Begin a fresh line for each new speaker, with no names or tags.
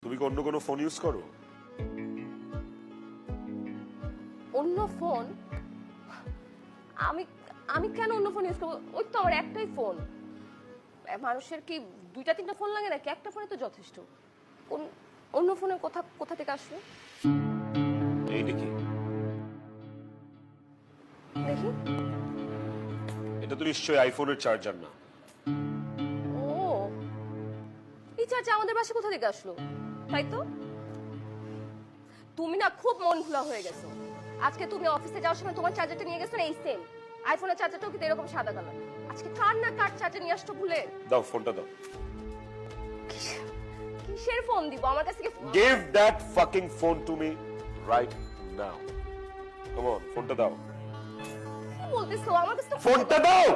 তুমি কি অন্য কোনো ফোন ইউজ করো?
অন্য ফোন? আমি আমি কেন অন্য ফোন ইউজ করবো? ওই তো আমার একটাই ফোন। মানুষের কি দুইটা তিনটা ফোন লাগে নাকি? একটা ফোনে তো যথেষ্ট। অন্য ফোনের কোথা থেকে আসলো?
এই দেখি,
দেখি।
এটা তো নিশ্চয়ই আইফোনের চার্জার না।
ও, এই চার্জার আমাদের বাসায় কোথা থেকে আসলো? তাই তো। তুমি না খুব মন ভোলা হয়ে গেছো। আজকে তুমি অফিসে যাওয়ার সময় তোমার চার্জারটা নিয়ে গেছো না, এই সেম আইফোনের চার্জারটাও কিন্তু এরকম সাদা কালার। আজকে কার না কার চার্জার নিয়ে আসছো ভুলে?
দাও ফোনটা দাও।
কিসের ফোন দিব? আমার কাছে কি
Give that fucking phone to me right now. Come on, ফোনটা দাও।
বলতেছো? আমার কাছে তো
ফোনটা দাও।